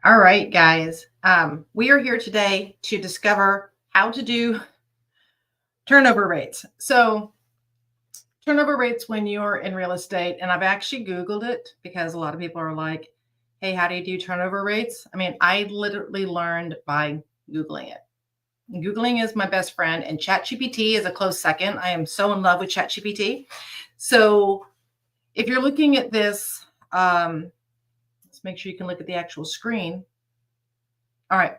All right, guys. We are here today to discover how to do turnover rates. So, turnover rates when you're in real estate, and I've actually Googled it because a lot of people are like, hey, how do you do turnover rates? I mean, I literally learned by Googling it. Googling is my best friend, and ChatGPT is a close second. I am so in love with ChatGPT. So, if you're looking at this, let's make sure you can look at the actual screen. All right.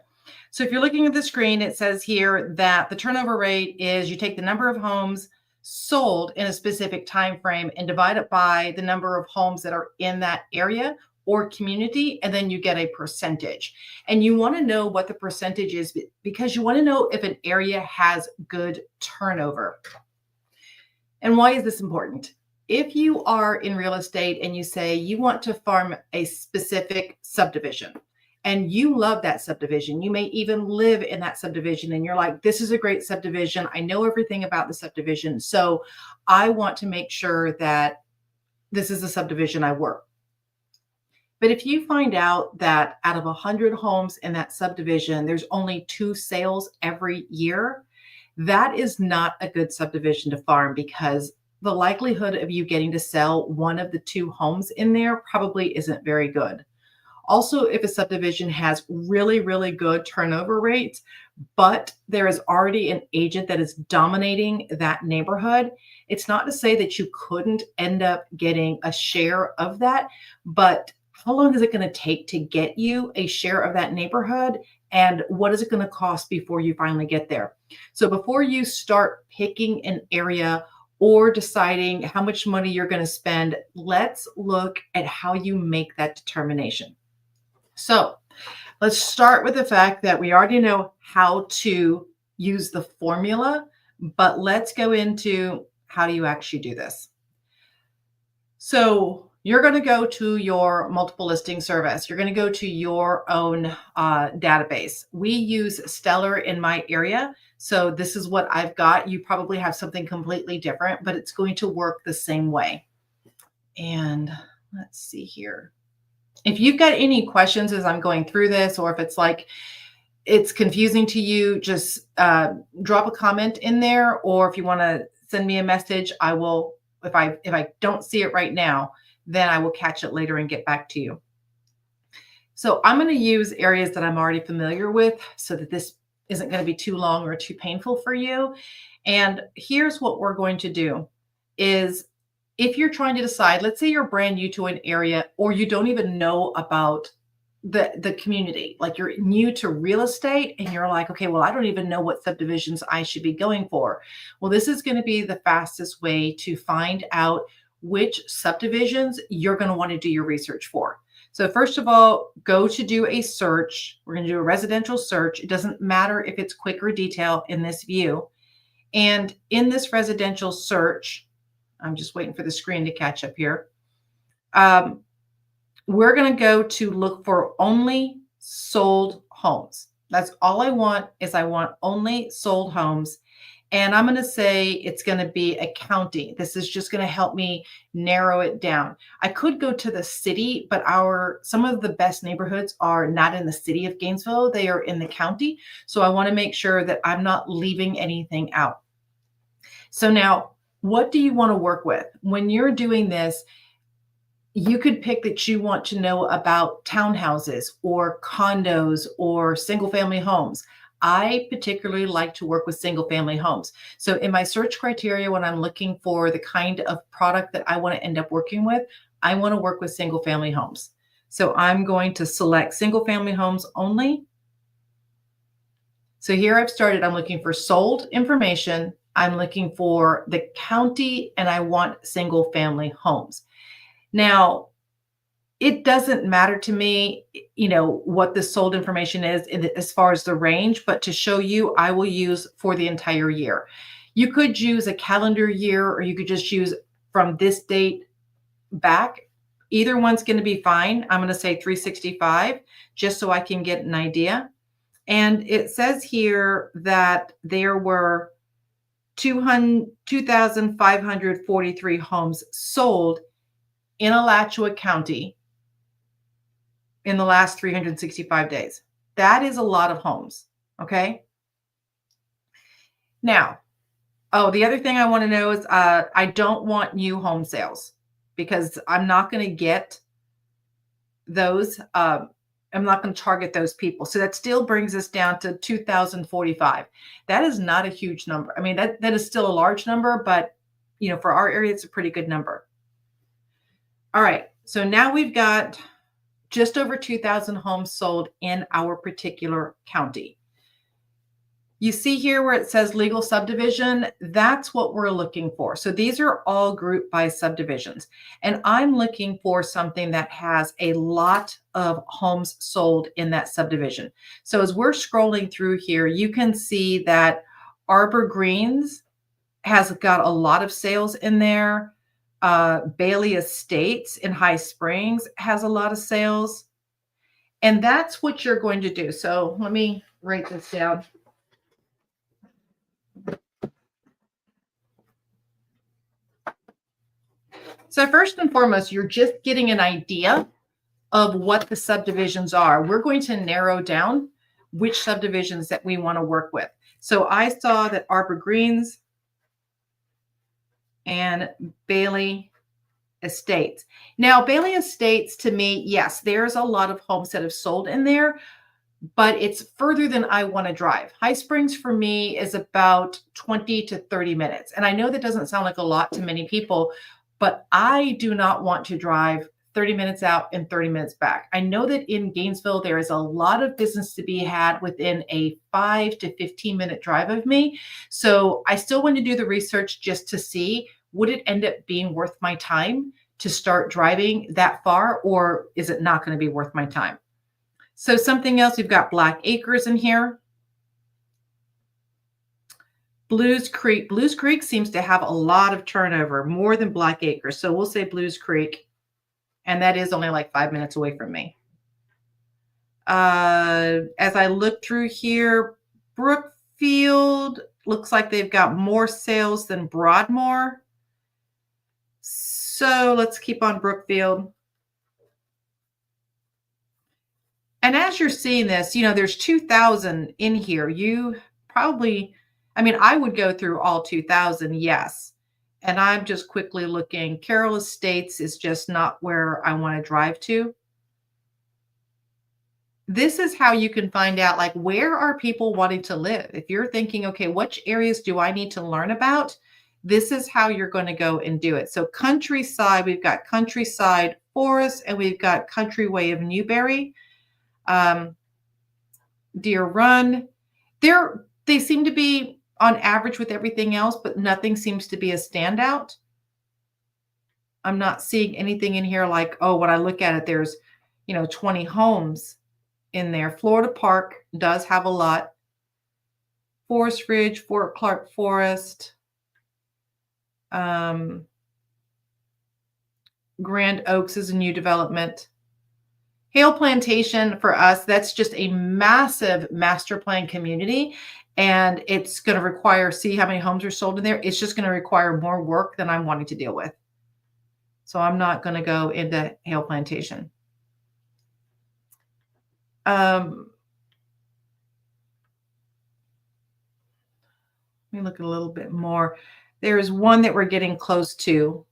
So if you're looking at the screen, it says here that the turnover rate is you take the number of homes sold in a specific time frame and divide it by the number of homes that are in that area or community, and then you get a percentage. And you want to know what the percentage is because you want to know if an area has good turnover. And why is this important? If you are in real estate and you say you want to farm a specific subdivision and you love that subdivision, you may even live in that subdivision and you're like, this is a great subdivision. I know everything about the subdivision. So I want to make sure that this is a subdivision I work. But if you find out that out of 100 homes in that subdivision, there's only 2 sales every year, that is not a good subdivision to farm because the likelihood of you getting to sell one of the 2 homes in there probably isn't very good. Also, if a subdivision has really, really good turnover rates, but there is already an agent that is dominating that neighborhood, it's not to say that you couldn't end up getting a share of that, but how long is it going to take to get you a share of that neighborhood? And what is it going to cost before you finally get there? So before you start picking an area or deciding how much money you're going to spend, let's look at how you make that determination. So let's start with the fact that we already know how to use the formula, but let's go into how do you actually do this. So you're going to go to your multiple listing service. You're going to go to your own database. We use Stellar in my area. So this is what I've got. You probably have something completely different, but it's going to work the same way. And let's see here. If you've got any questions as I'm going through this, or if it's like it's confusing to you, just drop a comment in there. Or if you want to send me a message, I will. If I don't see it right now, then I will catch it later and get back to you. So I'm going to use areas that I'm already familiar with so that this isn't going to be too long or too painful for you. And here's what we're going to do is if you're trying to decide, let's say you're brand new to an area or you don't even know about the community, like you're new to real estate and you're like, okay, well, I don't even know what subdivisions I should be going for. Well, this is going to be the fastest way to find out which subdivisions you're going to want to do your research for. So first of all, go to do a search. We're going to do a residential search. It doesn't matter if it's quick or detail in this view. And in this residential search, I'm just waiting for the screen to catch up here. We're going to go to look for only sold homes. That's all I want is I want only sold homes. And I'm going to say it's going to be a county. This is just going to help me narrow it down. I could go to the city, but some of the best neighborhoods are not in the city of Gainesville. They are in the county. So I want to make sure that I'm not leaving anything out. So now, what do you want to work with? When you're doing this, you could pick that you want to know about townhouses or condos or single family homes. I particularly like to work with single family homes. So in my search criteria, when I'm looking for the kind of product that I want to end up working with, I want to work with single family homes. So I'm going to select single family homes only. So here I've started, I'm looking for sold information. I'm looking for the county and I want single family homes. Now, it doesn't matter to me, what the sold information is as far as the range, but to show you, I will use for the entire year. You could use a calendar year, or you could just use from this date back. Either one's going to be fine. I'm going to say 365 just so I can get an idea. And it says here that there were 2,543 homes sold in Alachua County in the last 365 days. That is a lot of homes. Okay. Now, oh, the other thing I want to know is I don't want new home sales because I'm not going to get those. I'm not going to target those people. So that still brings us down to 2,045. That is not a huge number. I mean, that is still a large number, but for our area, it's a pretty good number. All right. So now we've got just over 2,000 homes sold in our particular county. You see here where it says legal subdivision, that's what we're looking for. So these are all grouped by subdivisions. And I'm looking for something that has a lot of homes sold in that subdivision. So as we're scrolling through here, you can see that Arbor Greens has got a lot of sales in there. Bailey Estates in High Springs has a lot of sales. And that's what you're going to do. So let me write this down. So first and foremost, you're just getting an idea of what the subdivisions are. We're going to narrow down which subdivisions that we want to work with. So I saw that Arbor Greens and Bailey Estates. Now, Bailey Estates, to me, yes, there's a lot of homes that have sold in there, but it's further than I want to drive. High Springs for me is about 20 to 30 minutes. And I know that doesn't sound like a lot to many people, but I do not want to drive 30 minutes out and 30 minutes back. I know that in Gainesville, there is a lot of business to be had within a 5 to 15-minute drive of me. So I still want to do the research just to see, would it end up being worth my time to start driving that far, or is it not going to be worth my time? So something else, we've got Black Acres in here. Blues Creek. Blues Creek seems to have a lot of turnover, more than Black Acres. So we'll say Blues Creek. And that is only like 5 minutes away from me. As I look through here, Brookfield looks like they've got more sales than Broadmoor. So let's keep on Brookfield. And as you're seeing this, there's 2,000 in here. You probably, I would go through all 2,000, yes. And I'm just quickly looking. Carroll Estates is just not where I want to drive to. This is how you can find out, like, where are people wanting to live? If you're thinking, okay, which areas do I need to learn about? This is how you're going to go and do it. So Countryside, we've got Countryside Forest, and we've got Countryway of Newberry. Deer Run. They seem to be on average with everything else, but nothing seems to be a standout. I'm not seeing anything in here like, oh, when I look at it, there's, 20 homes in there. Florida Park does have a lot. Forest Ridge, Fort Clark Forest, Grand Oaks is a new development. Hale Plantation for us, that's just a massive master plan community. And it's going to require, see how many homes are sold in there. It's just going to require more work than I'm wanting to deal with. So I'm not going to go into Hale Plantation. Let me look at a little bit more. There's one that we're getting close to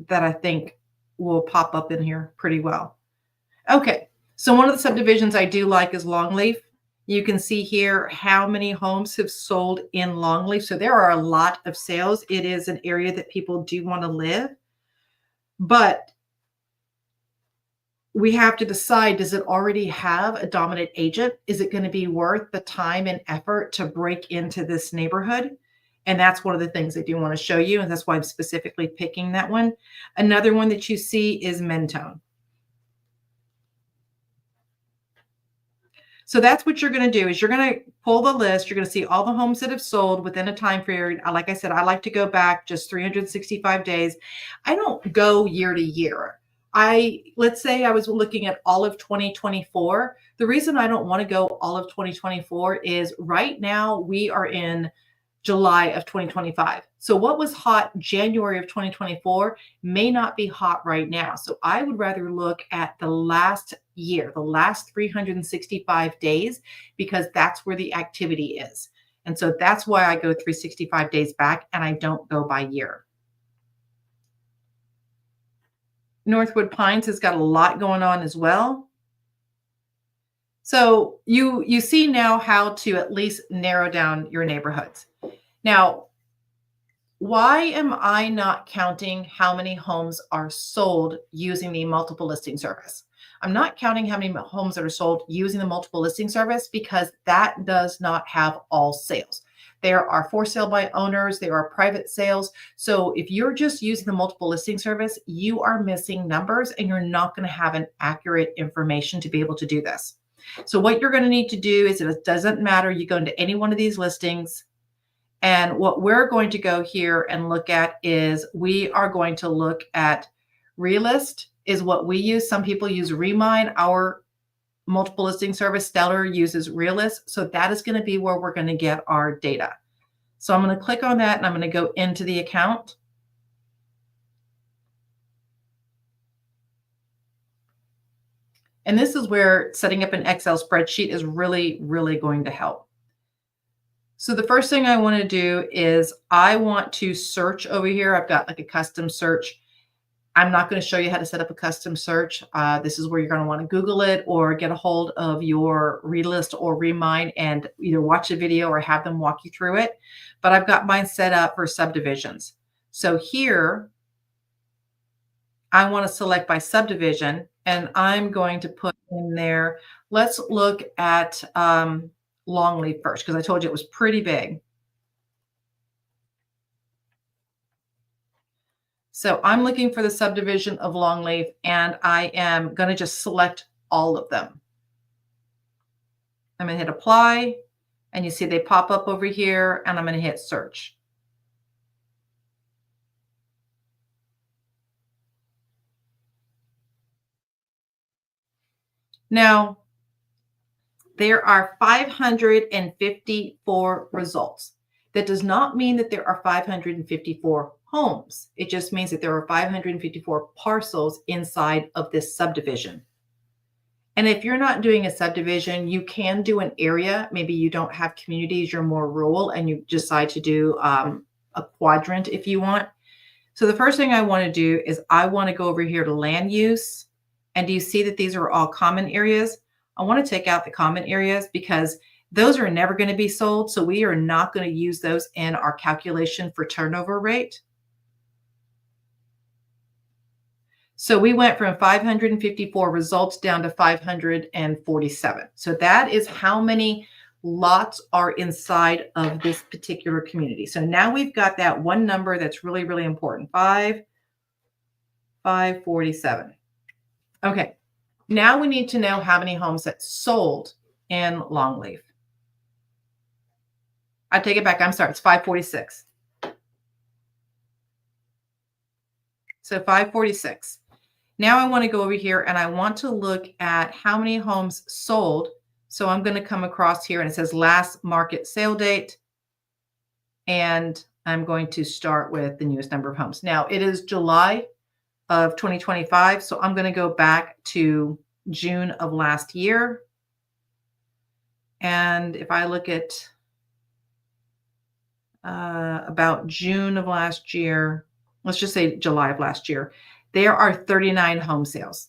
that I think will pop up in here pretty well. Okay, so one of the subdivisions I do like is Longleaf. You can see here how many homes have sold in Longleaf. So there are a lot of sales. It is an area that people do want to live. But we have to decide, does it already have a dominant agent? Is it going to be worth the time and effort to break into this neighborhood? And that's one of the things I do want to show you. And that's why I'm specifically picking that one. Another one that you see is Mentone. So that's what you're going to do is you're going to pull the list. You're going to see all the homes that have sold within a time period. Like I said, I like to go back just 365 days. I don't go year to year. Let's say I was looking at all of 2024. The reason I don't want to go all of 2024 is right now we are in July of 2025. So what was hot January of 2024 may not be hot right now. So I would rather look at the last year, the last 365 days, because that's where the activity is. And so that's why I go 365 days back and I don't go by year. Northwood Pines has got a lot going on as well. So you see now how to at least narrow down your neighborhoods. Now, why am I not counting how many homes are sold using the multiple listing service? I'm not counting how many homes that are sold using the multiple listing service because that does not have all sales. There are for sale by owners, there are private sales. So if you're just using the multiple listing service, you are missing numbers and you're not going to have an accurate information to be able to do this. So what you're going to need to do is it doesn't matter. You go into any one of these listings, and what we're going to go here and look at is we are going to look at Realist is what we use. Some people use Remine. Our multiple listing service, Stellar, uses Realist. So that is going to be where we're going to get our data. So I'm going to click on that and I'm going to go into the account. And this is where setting up an Excel spreadsheet is really, really going to help. So the first thing I want to do is I want to search over here. I've got like a custom search. I'm not going to show you how to set up a custom search. This is where you're going to want to Google it or get a hold of your Realist or Remine and either watch a video or have them walk you through it. But I've got mine set up for subdivisions. So here, I want to select by subdivision and I'm going to put in there, let's look at Longleaf first because I told you it was pretty big. So I'm looking for the subdivision of Longleaf and I am going to just select all of them. I'm going to hit apply and you see they pop up over here and I'm going to hit search. Now, there are 554 results. That does not mean that there are 554 homes. It just means that there are 554 parcels inside of this subdivision. And if you're not doing a subdivision, you can do an area. Maybe you don't have communities, you're more rural, and you decide to do a quadrant if you want. So the first thing I want to do is I want to go over here to land use. And do you see that these are all common areas? I want to take out the common areas because those are never going to be sold. So we are not going to use those in our calculation for turnover rate. So we went from 554 results down to 547. So that is how many lots are inside of this particular community. So now we've got that one number that's really, really important. 547. Okay. Now we need to know how many homes that sold in Longleaf. I take it back. I'm sorry. It's 546. So 546. Now I want to go over here and I want to look at how many homes sold. So I'm going to come across here and it says last market sale date. And I'm going to start with the newest number of homes. Now it is July of 2025. So I'm going to go back to June of last year. And if I look at about June of last year, let's just say July of last year, there are 39 home sales.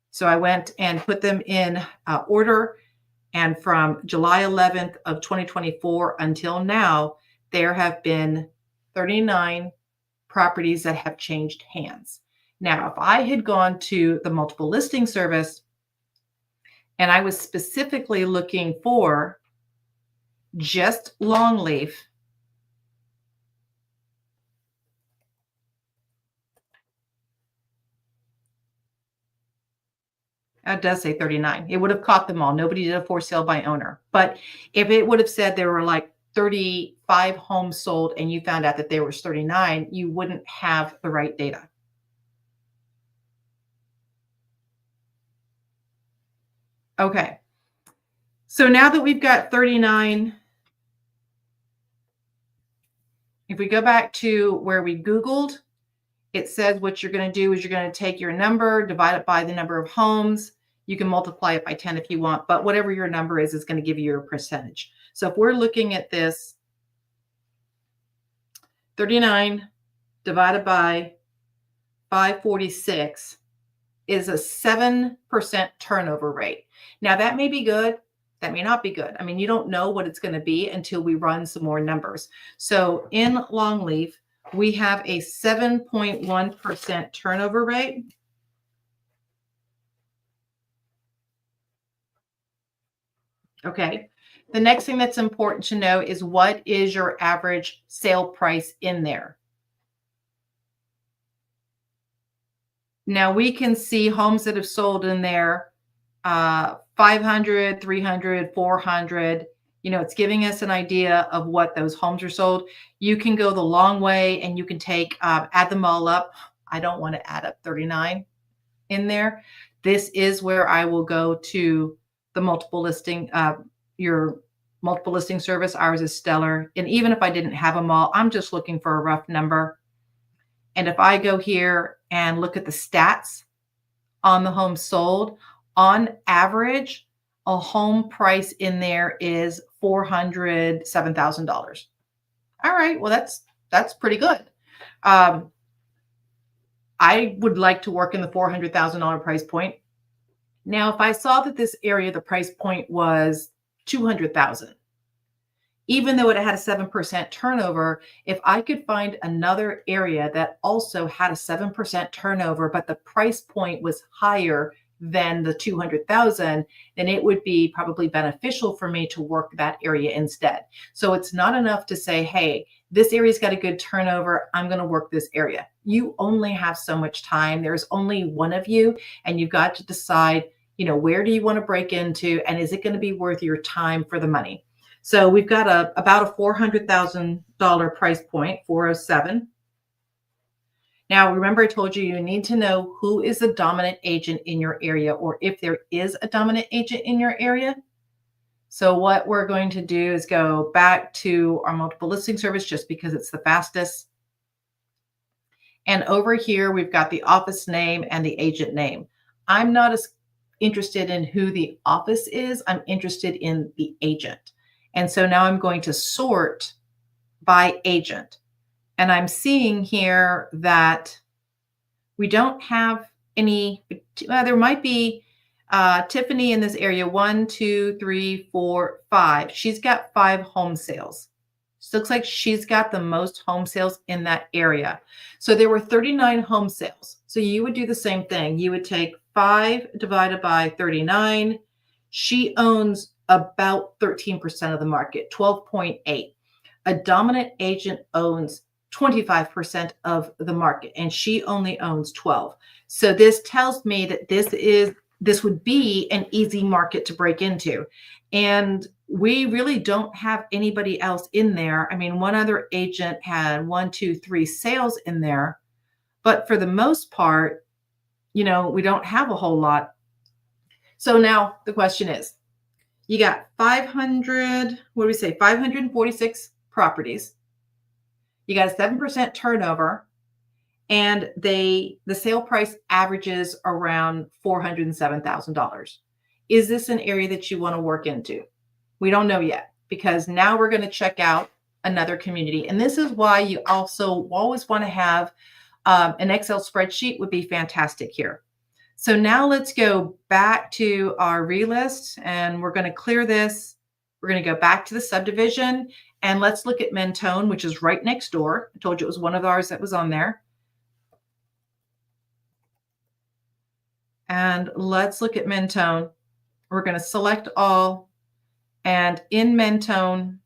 So I went and put them in order. And from July 11th of 2024 until now, there have been 39 properties that have changed hands. Now, if I had gone to the multiple listing service and I was specifically looking for just Longleaf, it does say 39. It would have caught them all. Nobody did a for sale by owner. But if it would have said there were like 35 homes sold and you found out that there was 39, you wouldn't have the right data. Okay. So now that we've got 39 If we go back to where we Googled, it says what you're going to do is you're going to take your number, divide it by the number of homes. You can multiply it by 10 if you want, but whatever your number is going to give you your percentage. So if we're looking at this, 39 divided by 546 is a 7% turnover rate. Now that may be good. That may not be good. I mean, you don't know what it's going to be until we run some more numbers. So in Longleaf, we have a 7.1% turnover rate. Okay. The next thing that's important to know is what is your average sale price in there? Now we can see homes that have sold in there 500, 300, 400. You know, it's giving us an idea of what those homes are sold. You can go the long way and you can take, add them all up. I don't want to add up 39 in there. This is where I will go to the multiple listing, your multiple listing service. Ours is Stellar. And even if I didn't have them all, I'm just looking for a rough number. And if I go here and look at the stats on the home sold, on average, a home price in there is $407,000. All right, well, that's pretty good. I would like to work in the $400,000 price point. Now, if I saw that this area, the price point was $200,000, even though it had a 7% turnover, if I could find another area that also had a 7% turnover, but the price point was higher than the 200,000, then it would be probably beneficial for me to work that area instead. So it's not enough to say, hey, this area's got a good turnover, I'm going to work this area. You only have so much time. There's only one of you, and you've got to decide, you know, where do you want to break into, and is it going to be worth your time for the money? So we've got about a $400,000 price point, 407. Now, remember I told you you need to know who is the dominant agent in your area, or if there is a dominant agent in your area. So what we're going to do is go back to our multiple listing service just because it's the fastest. And over here, we've got the office name and the agent name. I'm not as interested in who the office is. I'm interested in the agent. And so now I'm going to sort by agent. And I'm seeing here that we don't have any, there might be Tiffany in this area, 1, 2, 3, 4, 5. She's got 5 home sales. So it looks like she's got the most home sales in that area. So there were 39 home sales. So you would do the same thing. You would take 5 divided by 39. She owns about 13% of the market, 12.8. A dominant agent owns 25% of the market, and she only owns 12. So this tells me that this would be an easy market to break into. And we really don't have anybody else in there. I mean, one other agent had 1, 2, 3 sales in there, but for the most part, you know, we don't have a whole lot. So now the question is, you got 500, what do we say, 546 properties. You got a 7% turnover, and the sale price averages around $407,000. Is this an area that you want to work into? We don't know yet, because now we're going to check out another community. And this is why you also always want to have an Excel spreadsheet would be fantastic here. So now let's go back to our relist, and we're going to clear this. We're going to go back to the subdivision, and let's look at Mentone, which is right next door. I told you it was one of ours that was on there. And let's look at Mentone. We're going to select all, and in Mentone,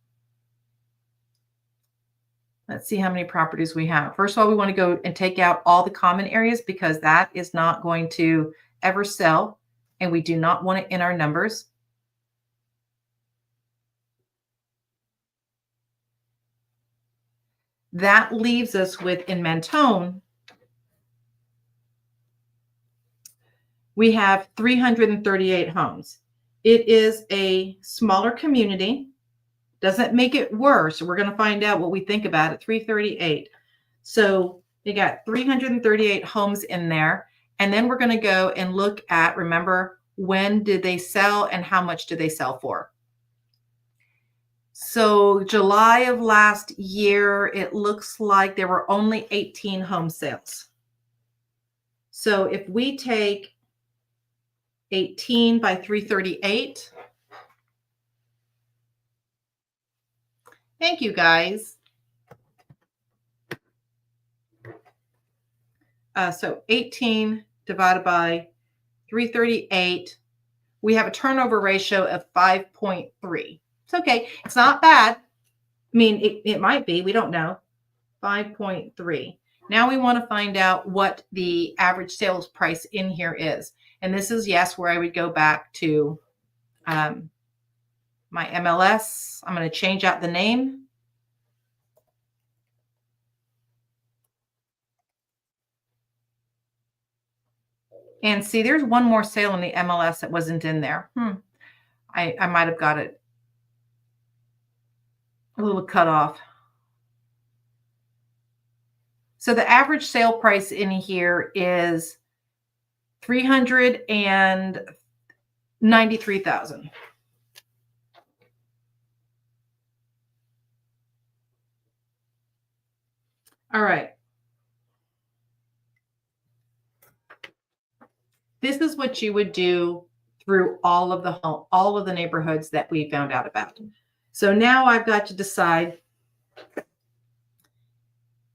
let's see how many properties we have. First of all, we want to go and take out all the common areas, because that is not going to ever sell, and we do not want it in our numbers. That leaves us with, in Mentone, we have 338 homes. It is a smaller community. Doesn't make it worse. We're going to find out what we think about it. 338. So you got 338 homes in there. And then we're going to go and look at, remember, when did they sell and how much did they sell for? So July of last year, it looks like there were only 18 home sales. So if we take 18 by 338, thank you guys. So 18 divided by 338, we have a turnover ratio of 5.3. It's okay. It's not bad. I mean, it might be. We don't know. 5.3. Now we want to find out what the average sales price in here is. And this is, yes, where I would go back to my MLS. I'm going to change out the name. And see, there's one more sale in the MLS that wasn't in there. I might have got it a little cut off. So the average sale price in here is $393,000. All right. This is what you would do through all of the neighborhoods that we found out about. So now I've got to decide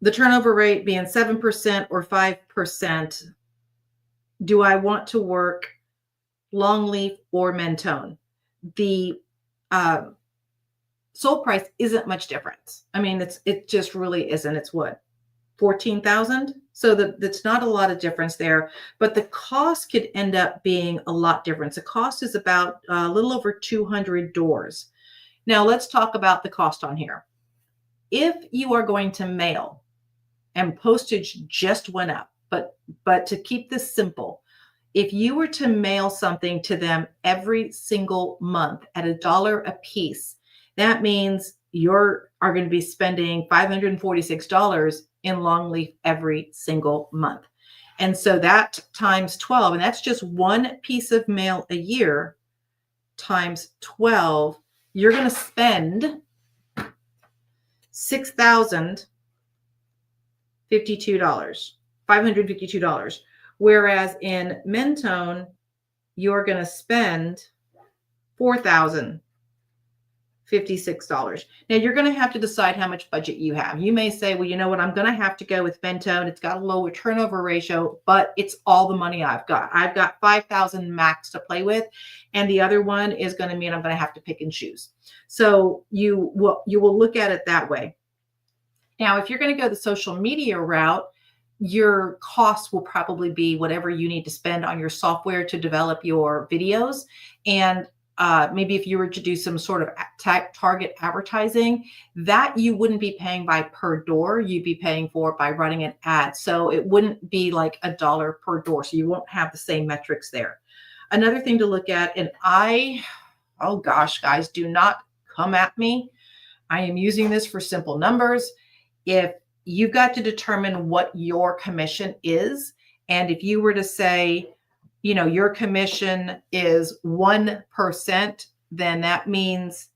the turnover rate being 7% or 5%. Do I want to work longleaf or Mentone? The sold price isn't much difference. I mean, it just really isn't. It's what, 14,000? So that's not a lot of difference there, but the cost could end up being a lot different. The cost is about a little over 200 doors. Now let's talk about the cost on here. If you are going to mail, and postage just went up, but to keep this simple, if you were to mail something to them every single month at $1 a piece, that means you are going to be spending $546 in longleaf every single month. And so that times 12, and that's just one piece of mail a year, times 12, you're going to spend $552. Whereas in Mentone, you're going to spend $4,056. Now you're going to have to decide how much budget you have. You may say, well, you know what? I'm going to have to go with Mentone. It's got a lower turnover ratio, but it's all the money I've got. I've got 5,000 max to play with. And the other one is going to mean I'm going to have to pick and choose. So you will look at it that way. Now, if you're going to go the social media route, your costs will probably be whatever you need to spend on your software to develop your videos. And maybe if you were to do some sort of target advertising, that you wouldn't be paying by per door, you'd be paying for by running an ad. So it wouldn't be like $1 per door. So you won't have the same metrics there. Another thing to look at, and oh gosh, guys, do not come at me. I am using this for simple numbers. If you've got to determine what your commission is, and if you were to say, you know, your commission is 1%, then that means,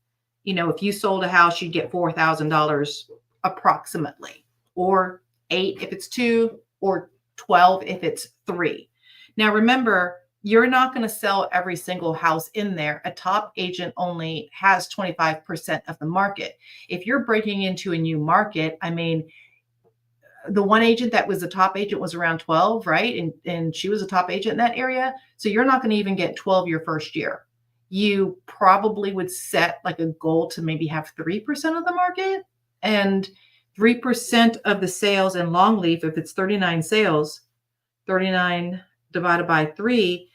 you know, if you sold a house, you'd get $4,000 approximately, or 8 if it's 2, or 12 if it's 3. Now, remember, you're not going to sell every single house in there. A top agent only has 25% of the market. If you're breaking into a new market, I mean, the one agent that was a top agent was around 12, right? And she was a top agent in that area. So you're not going to even get 12 your first year. You probably would set like a goal to maybe have 3% of the market, and 3% of the sales in longleaf, if it's 39 sales, 39 divided by 3,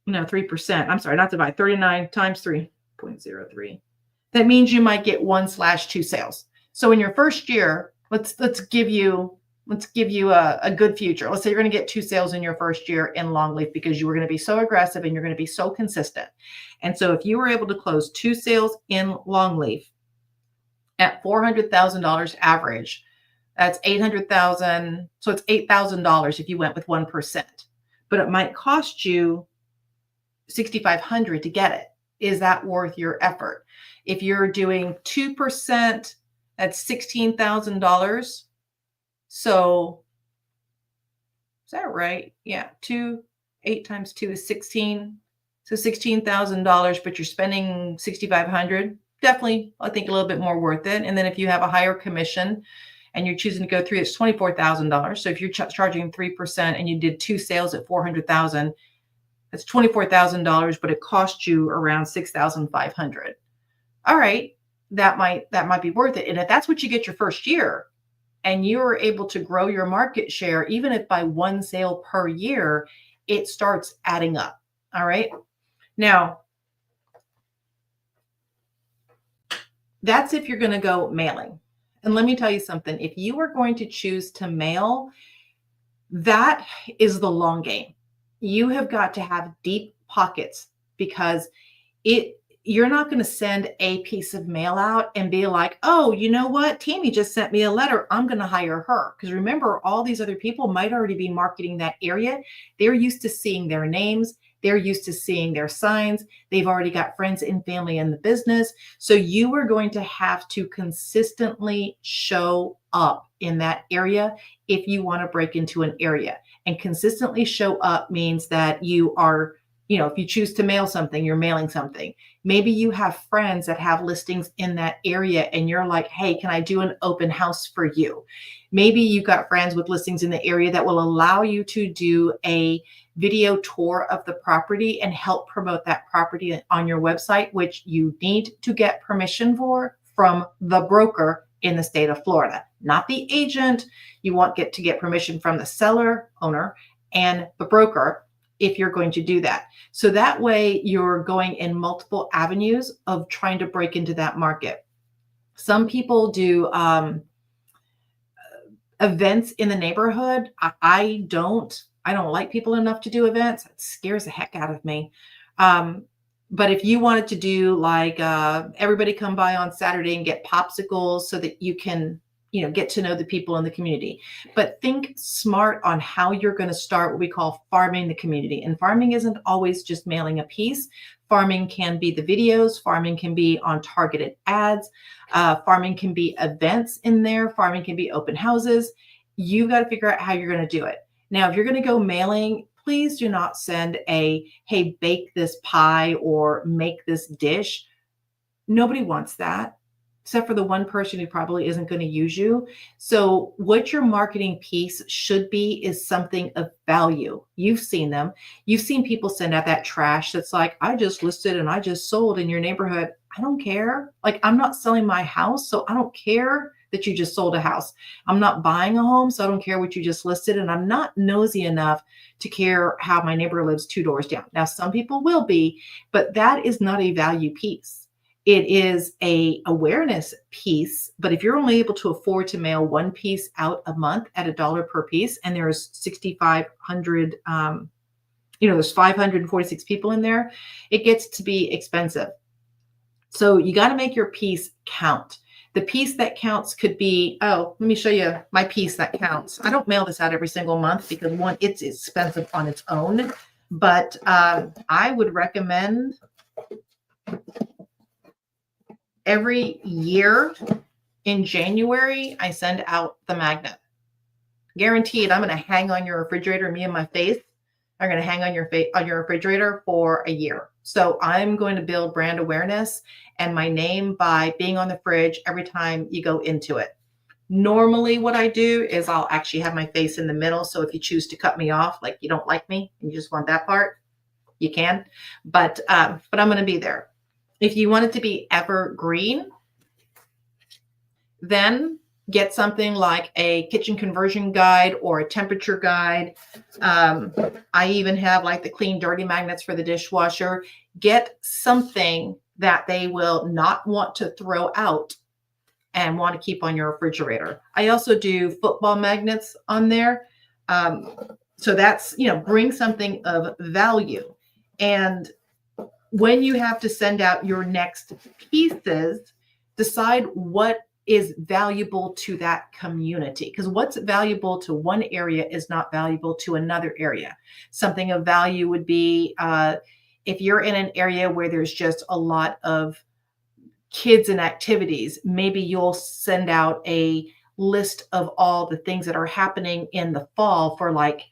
no, 3%. I'm sorry, not divide, 39 times 3.03. That means you might get 1/2 sales. So in your first year, let's give you let's give you a good future. Let's say you're going to get 2 sales in your first year in longleaf because you were going to be so aggressive and you're going to be so consistent. And so if you were able to close 2 sales in longleaf at $400,000 average, that's 800,000. So it's $8,000 if you went with 1%, but it might cost you 6,500 to get it. Is that worth your effort? If you're doing 2%, that's $16,000. So is that right? Yeah, 8 times 2 is 16. So $16,000, but you're spending 6,500. Definitely, I think a little bit more worth it. And then if you have a higher commission and you're choosing to go through, it's $24,000. So if you're charging 3% and you did 2 sales at 400,000, it's $24,000, but it cost you around 6,500. All right, that might be worth it. And if that's what you get your first year, and you're able to grow your market share, even if by 1 sale per year, it starts adding up. All right. Now, that's if you're going to go mailing. And let me tell you something. If you are going to choose to mail, that is the long game. You have got to have deep pockets because you're not going to send a piece of mail out and be like, oh, you know what? Tammy just sent me a letter. I'm going to hire her. Because remember, all these other people might already be marketing that area. They're used to seeing their names. They're used to seeing their signs. They've already got friends and family in the business. So you are going to have to consistently show up in that area if you want to break into an area. And consistently show up means that you are, if you choose to mail something, you're mailing something. Maybe you have friends that have listings in that area and you're like, hey, can I do an open house for you? Maybe you've got friends with listings in the area that will allow you to do a video tour of the property and help promote that property on your website, which you need to get permission for from the broker in the state of Florida, not the agent. You want to get permission from the seller, owner, and the broker if you're going to do that. So that way you're going in multiple avenues of trying to break into that market. Some people do events in the neighborhood. I don't like people enough to do events. It scares the heck out of me. But if you wanted to do like everybody come by on Saturday and get popsicles so that you can get to know the people in the community. But think smart on how you're going to start what we call farming the community. And farming isn't always just mailing a piece. Farming can be the videos. Farming can be on targeted ads. Farming can be events in there. Farming can be open houses. You've got to figure out how you're going to do it. Now, if you're going to go mailing, please do not send hey, bake this pie or make this dish. Nobody wants that, except for the one person who probably isn't going to use you. So what your marketing piece should be is something of value. You've seen them. You've seen people send out that trash that's like, I just listed and I just sold in your neighborhood. I don't care. Like, I'm not selling my house, so I don't care that you just sold a house. I'm not buying a home, so I don't care what you just listed. And I'm not nosy enough to care how my neighbor lives 2 doors down. Now, some people will be, but that is not a value piece. It is a awareness piece, but if you're only able to afford to mail 1 piece out a month at $1 per piece, and there's 6,500, there's 546 people in there, it gets to be expensive. So you got to make your piece count. The piece that counts could be, let me show you my piece that counts. I don't mail this out every single month because one, it's expensive on its own, but I would recommend every year in January, I send out the magnet. Guaranteed, I'm going to hang on your refrigerator. Me and my face are going to hang on your refrigerator for a year. So I'm going to build brand awareness and my name by being on the fridge every time you go into it. Normally what I do is I'll actually have my face in the middle. So if you choose to cut me off, like you don't like me and you just want that part, you can, but I'm going to be there. If you want it to be evergreen, then get something like a kitchen conversion guide or a temperature guide. I even have like the clean dirty magnets for the dishwasher. Get something that they will not want to throw out and want to keep on your refrigerator. I also do football magnets on there. Um, so that's, bring something of value. And when you have to send out your next pieces, decide what is valuable to that community, because what's valuable to one area is not valuable to another area. Something of value would be if you're in an area where there's just a lot of kids and activities, maybe you'll send out a list of all the things that are happening in the fall for like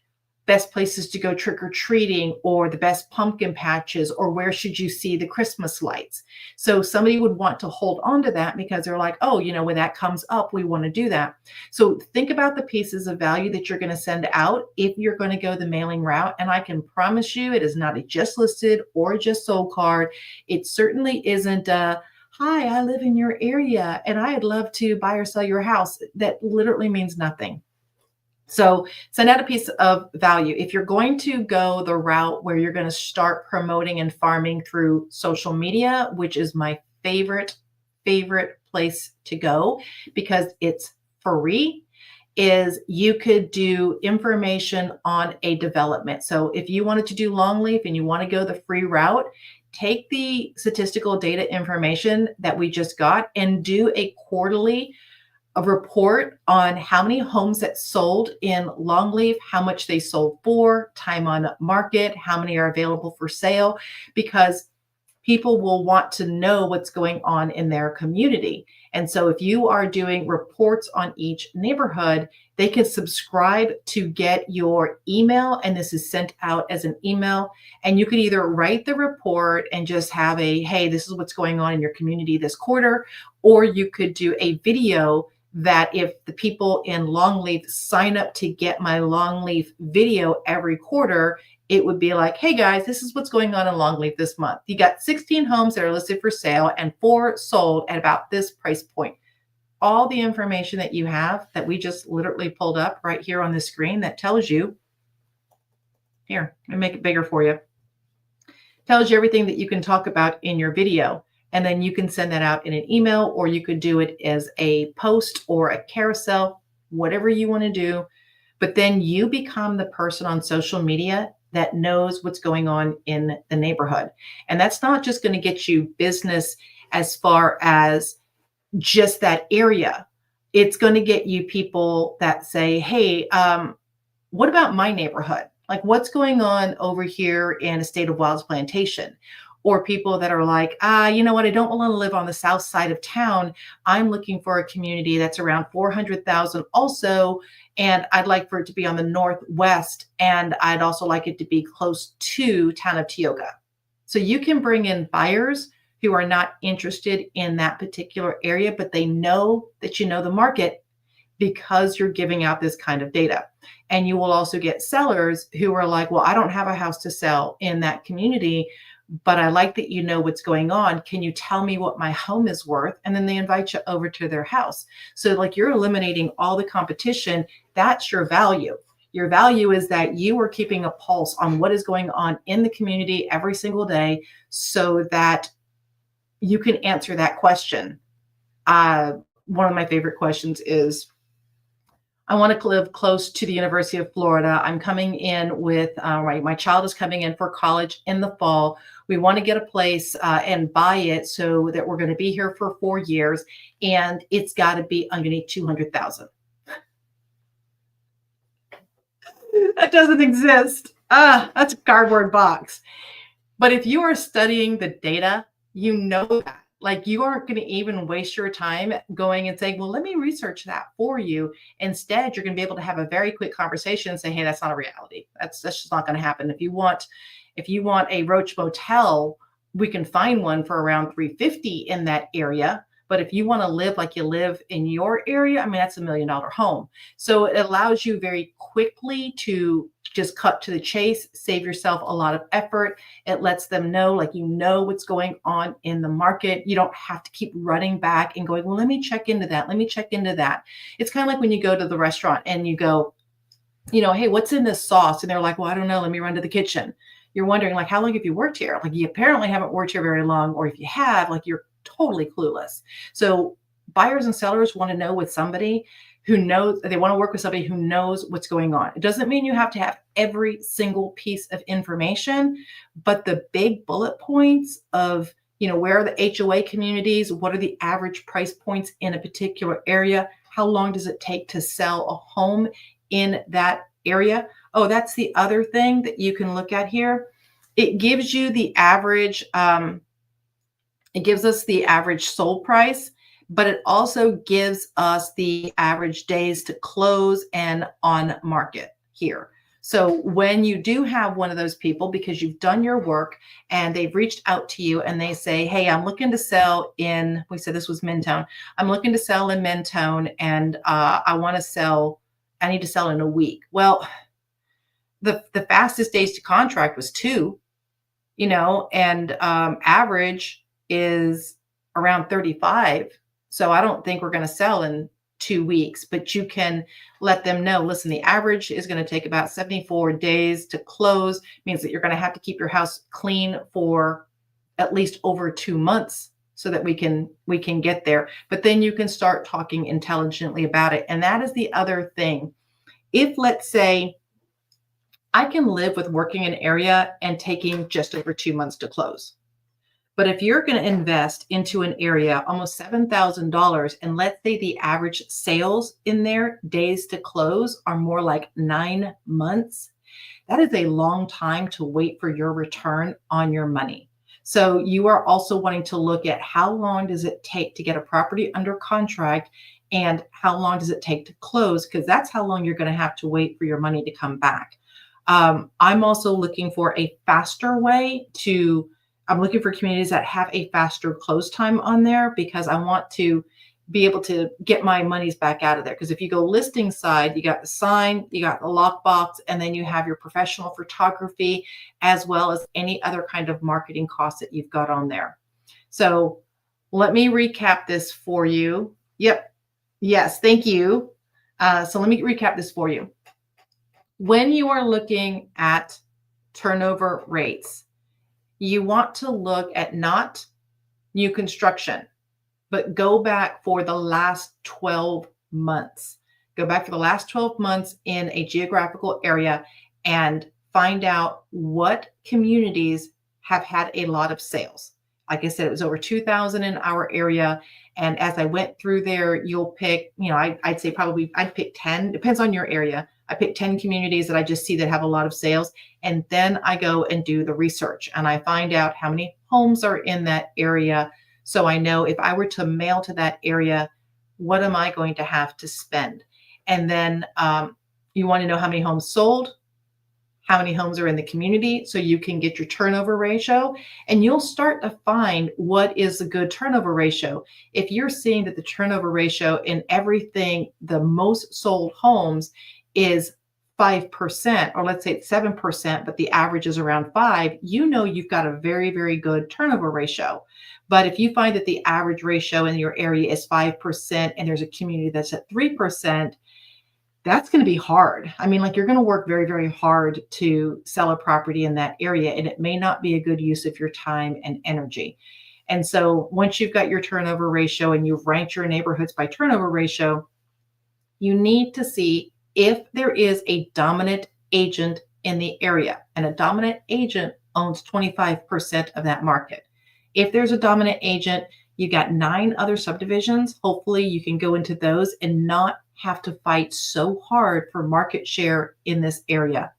best places to go trick or treating, or the best pumpkin patches, or where should you see the Christmas lights. So somebody would want to hold on to that because they're like, oh, when that comes up, we want to do that. So think about the pieces of value that you're going to send out if you're going to go the mailing route. And I can promise you, it is not a just listed or just sold card. It certainly isn't hi, I live in your area and I'd love to buy or sell your house. That literally means nothing. So send out a piece of value. If you're going to go the route where you're going to start promoting and farming through social media, which is my favorite place to go because it's free, is you could do information on a development. So if you wanted to do Longleaf and you want to go the free route, take the statistical data information that we just got and do a quarterly report on how many homes that sold in Longleaf, how much they sold for, time on market, how many are available for sale, because people will want to know what's going on in their community. And so if you are doing reports on each neighborhood, they can subscribe to get your email, and this is sent out as an email. And you could either write the report and just have hey, this is what's going on in your community this quarter, or you could do a video that if the people in Longleaf sign up to get my Longleaf video every quarter, it would be like, hey guys, this is what's going on in Longleaf this month. You got 16 homes that are listed for sale and 4 sold at about this price point. All the information that you have that we just literally pulled up right here on the screen that tells you, here, let me make it bigger for you, tells you everything that you can talk about in your video. And then you can send that out in an email, or you could do it as a post or a carousel, whatever you want to do. But then you become the person on social media that knows what's going on in the neighborhood. And that's not just going to get you business as far as just that area. It's going to get you people that say, hey, what about my neighborhood? Like, what's going on over here in Estate of Wilds Plantation? Or people that are like, you know what? I don't want to live on the south side of town. I'm looking for a community that's around 400,000 also. And I'd like for it to be on the northwest. And I'd also like it to be close to town of Tioga. So you can bring in buyers who are not interested in that particular area, but they know that you know the market because you're giving out this kind of data. And you will also get sellers who are like, well, I don't have a house to sell in that community, but I like that you know what's going on. Can you tell me what my home is worth? And then they invite you over to their house. So like you're eliminating all the competition. That's your value. Your value is that you are keeping a pulse on what is going on in the community every single day so that you can answer that question. One of my favorite questions is, I want to live close to the University of Florida. I'm coming in with, my child is coming in for college in the fall. We want to get a place and buy it so that we're going to be here for 4 years, and it's got to be underneath 200,000. That doesn't exist. That's a cardboard box. But if you are studying the data, you know that. Like, you aren't going to even waste your time going and saying, well, let me research that for you. Instead, you're going to be able to have a very quick conversation and say, hey, that's not a reality. That's just not going to happen. If you want a Roach Motel, we can find one for around 350 in that area. But if you want to live like you live in your area, I mean, that's $1 million home. So it allows you very quickly to just cut to the chase, save yourself a lot of effort. It lets them know, like, you know what's going on in the market. You don't have to keep running back and going, well, let me check into that. Let me check into that. It's kind of like when you go to the restaurant and you go, hey, what's in this sauce? And they're like, well, I don't know. Let me run to the kitchen. You're wondering, like, how long have you worked here? Like, you apparently haven't worked here very long. Or if you have, like, you're totally clueless. So buyers and sellers want to know with somebody who knows, they want to work with somebody who knows what's going on. It doesn't mean you have to have every single piece of information, but the big bullet points of, where are the HOA communities? What are the average price points in a particular area? How long does it take to sell a home in that area? Oh, that's the other thing that you can look at here. It gives you the average, it gives us the average sold price, but it also gives us the average days to close and on market here. So when you do have one of those people, because you've done your work and they've reached out to you and they say, hey, I'm looking to sell in, we said this was Mentone. I'm looking to sell in Mentone and I need to sell in a week. Well, the fastest days to contract was 2, and average is around 35. So I don't think we're going to sell in 2 weeks, but you can let them know, listen, the average is going to take about 74 days to close, means that you're going to have to keep your house clean for at least over 2 months so that we can get there. But then you can start talking intelligently about it. And that is the other thing. If, let's say, I can live with working an area and taking just over 2 months to close. But if you're going to invest into an area almost $7,000, and let's say the average sales in there, days to close, are more like 9 months, that is a long time to wait for your return on your money. So you are also wanting to look at how long does it take to get a property under contract and how long does it take to close, because that's how long you're going to have to wait for your money to come back. I'm also looking for a faster way I'm looking for communities that have a faster close time on there, because I want to be able to get my monies back out of there. Because if you go listing side, you got the sign, you got the lockbox, and then you have your professional photography, as well as any other kind of marketing costs that you've got on there. So let me recap this for you. Yep. Yes. Thank you. So let me recap this for you. When you are looking at turnover rates, you want to look at not new construction, but go back for the last 12 months. Go back for the last 12 months in a geographical area and find out what communities have had a lot of sales. Like I said, it was over 2,000 in our area. And as I went through there, you'll pick, I'd say probably I'd pick 10, depends on your area. I pick 10 communities that I just see that have a lot of sales. And then I go and do the research and I find out how many homes are in that area. So I know if I were to mail to that area, what am I going to have to spend? And then you want to know how many homes sold, how many homes are in the community, so you can get your turnover ratio, and you'll start to find what is a good turnover ratio. If you're seeing that the turnover ratio in everything, the most sold homes is 5%, or let's say it's 7%, but the average is around 5, you've got a very, very good turnover ratio. But if you find that the average ratio in your area is 5% and there's a community that's at 3%, that's going to be hard. I mean, like, you're going to work very, very hard to sell a property in that area, and it may not be a good use of your time and energy. And so once you've got your turnover ratio and you've ranked your neighborhoods by turnover ratio, you need to see if there is a dominant agent in the area, and a dominant agent owns 25% of that market. If there's a dominant agent, you got 9 other subdivisions. Hopefully you can go into those and not have to fight so hard for market share in this area.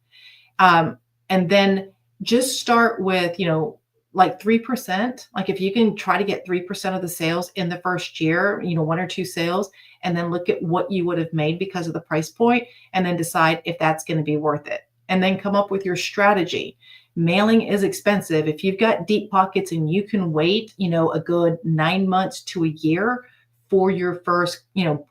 And then just start with, like 3%. Like, if you can try to get 3% of the sales in the first year, 1 or 2 sales, and then look at what you would have made because of the price point, and then decide if that's going to be worth it. And then come up with your strategy. Mailing is expensive. If you've got deep pockets and you can wait, a good 9 months to a year for your first,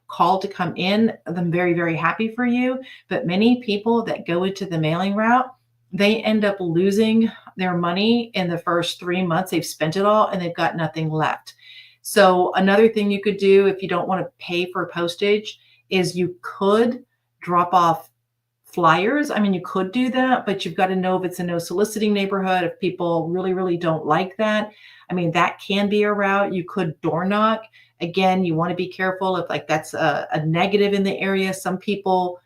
call to come in, I'm very, very happy for you. But many people that go into the mailing route, they end up losing their money in the first 3 months. They've spent it all and they've got nothing left. So another thing you could do if you don't want to pay for postage is you could drop off flyers. I mean, you could do that, but you've got to know if it's a no soliciting neighborhood, if people really, really don't like that. I mean, that can be a route. You could door knock. Again, you want to be careful if like that's a negative in the area. Some people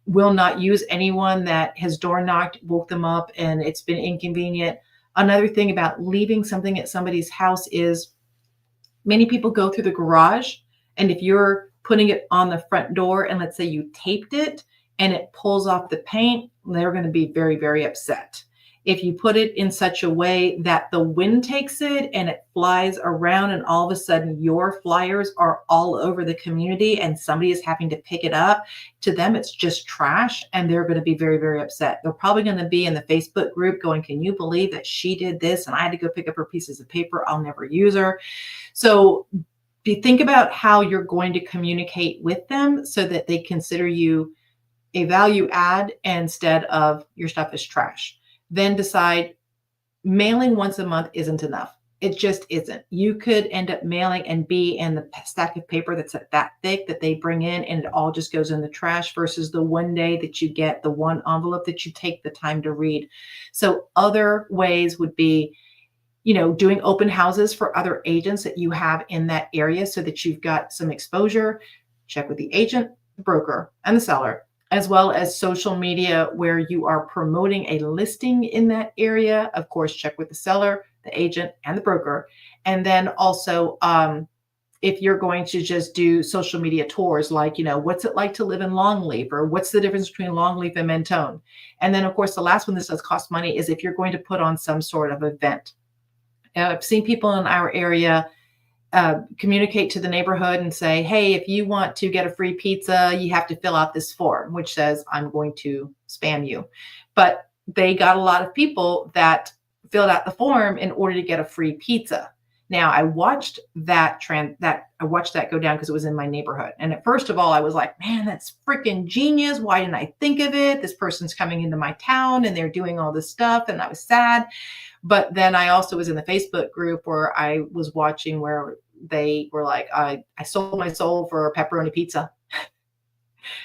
will not use anyone that has door knocked, woke them up, and it's been inconvenient. Another thing about leaving something at somebody's house is many people go through the garage, and if you're putting it on the front door and let's say you taped it and it pulls off the paint, they're going to be very, very upset. If you put it in such a way that the wind takes it and it flies around and all of a sudden your flyers are all over the community and somebody is having to pick it up, to them it's just trash and they're going to be very, very upset. They're probably going to be in the Facebook group going, can you believe that she did this and I had to go pick up her pieces of paper? I'll never use her. So think about how you're going to communicate with them so that they consider you a value add instead of your stuff is trash. Then decide mailing once a month isn't enough. It just isn't. You could end up mailing and be in the stack of paper that's that thick that they bring in and it all just goes in the trash versus the one day that you get the one envelope that you take the time to read. So other ways would be, doing open houses for other agents that you have in that area so that you've got some exposure. Check with the agent, the broker, and the seller, as well as social media where you are promoting a listing in that area. Of course, check with the seller, the agent, and the broker. And then also, if you're going to just do social media tours, like, what's it like to live in Longleaf, or what's the difference between Longleaf and Mentone? And then, of course, the last one that does cost money is if you're going to put on some sort of event. I've seen people in our area communicate to the neighborhood and say, hey, if you want to get a free pizza, you have to fill out this form, which says, I'm going to spam you. But they got a lot of people that filled out the form in order to get a free pizza. Now, I watched that go down because it was in my neighborhood. And at first of all, I was like, man, that's freaking genius. Why didn't I think of it? This person's coming into my town and they're doing all this stuff. And I was sad. But then I also was in the Facebook group where I was watching where they were like, I sold my soul for a pepperoni pizza.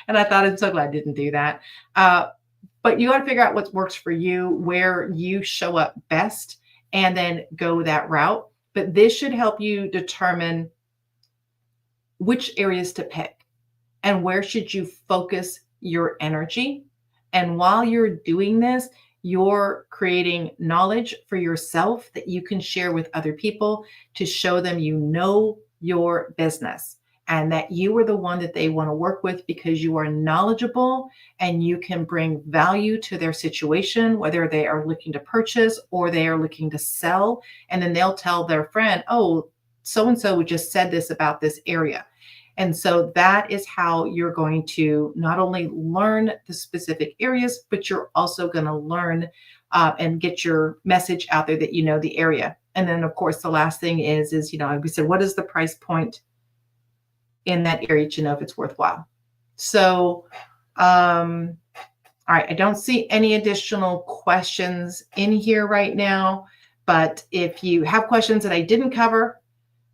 And I thought, I'm so glad I didn't do that. But you got to figure out what works for you, where you show up best, and then go that route. But this should help you determine which areas to pick and where should you focus your energy. And while you're doing this, you're creating knowledge for yourself that you can share with other people to show them you know your business and that you are the one that they want to work with because you are knowledgeable and you can bring value to their situation, whether they are looking to purchase or they are looking to sell. And then they'll tell their friend, oh, so-and-so just said this about this area. And so that is how you're going to not only learn the specific areas, but you're also going to learn and get your message out there that you know the area. And then, of course, the last thing is like we said, what is the price point in that area to know if it's worthwhile? So, all right, I don't see any additional questions in here right now, but if you have questions that I didn't cover,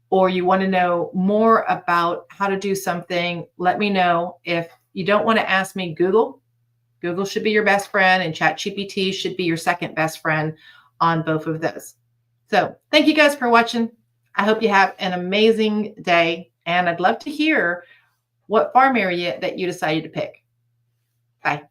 or you want to know more about how to do something, let me know. If you don't want to ask me, Google should be your best friend, and ChatGPT should be your second best friend on both of those. So thank you guys for watching. I hope you have an amazing day, and I'd love to hear what farm area that you decided to pick. Bye.